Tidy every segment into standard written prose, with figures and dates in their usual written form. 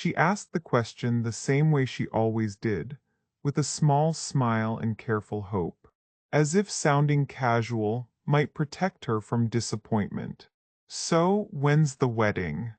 She asked the question the same way she always did, with a small smile and careful hope, as if sounding casual might protect her from disappointment. So, when's the wedding?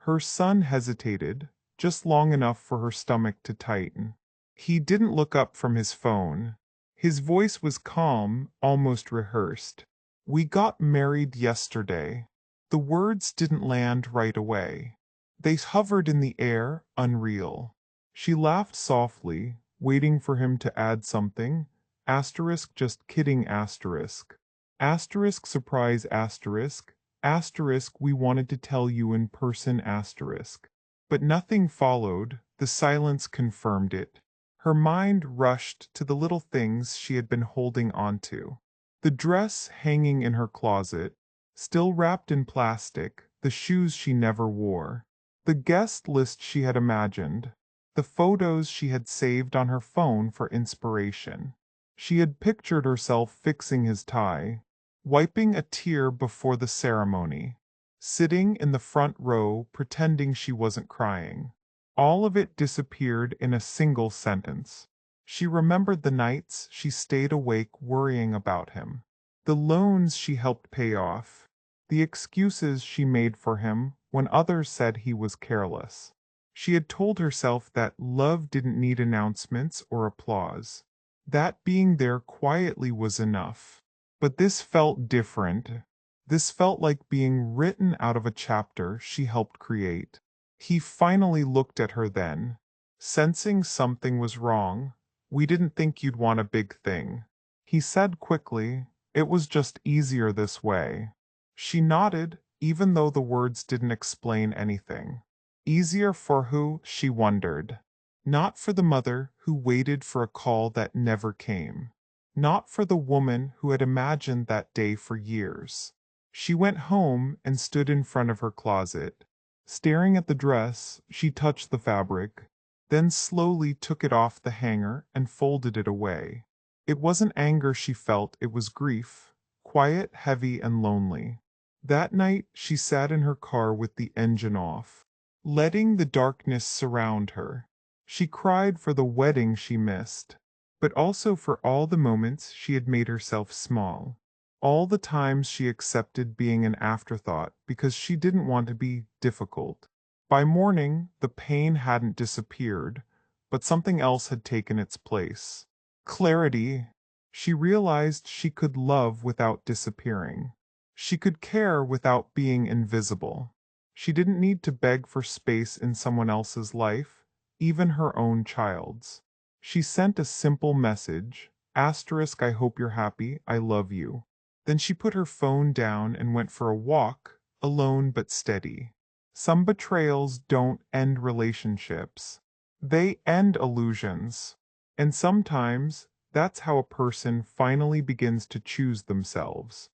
Her son hesitated, just long enough for her stomach to tighten. He didn't look up from his phone. His voice was calm, almost rehearsed. We got married yesterday. The words didn't land right away. They hovered in the air, unreal. She laughed softly, waiting for him to add something. Asterisk, just kidding, asterisk. Asterisk, surprise, asterisk. Asterisk, we wanted to tell you in person, asterisk. But nothing followed, the silence confirmed it. Her mind rushed to the little things she had been holding onto. The dress hanging in her closet, still wrapped in plastic, the shoes she never wore, the guest list she had imagined, the photos she had saved on her phone for inspiration. She had pictured herself fixing his tie, wiping a tear before the ceremony, sitting in the front row pretending she wasn't crying. All of it disappeared in a single sentence. She remembered the nights she stayed awake worrying about him, the loans she helped pay off, the excuses she made for him when others said he was careless. She had told herself that love didn't need announcements or applause, that being there quietly was enough. But this felt different. This felt like being written out of a chapter she helped create. He finally looked at her then, sensing something was wrong. We didn't think you'd want a big thing. He said quickly, it was just easier this way. She nodded, even though the words didn't explain anything. Easier for who, she wondered. Not for the mother who waited for a call that never came. Not for the woman who had imagined that day for years. She went home and stood in front of her closet. Staring at the dress, she touched the fabric, then slowly took it off the hanger and folded it away. It wasn't anger she felt, it was grief, quiet, heavy, and lonely. That night, she sat in her car with the engine off, letting the darkness surround her. She cried for the wedding she missed, but also for all the moments she had made herself small. All the times she accepted being an afterthought because she didn't want to be difficult. By morning, the pain hadn't disappeared, but something else had taken its place. Clarity. She realized she could love without disappearing. She could care without being invisible. She didn't need to beg for space in someone else's life, even her own child's. She sent a simple message, asterisk, I hope you're happy, I love you. Then she put her phone down and went for a walk, alone but steady. Some betrayals don't end relationships. They end illusions. And sometimes, that's how a person finally begins to choose themselves.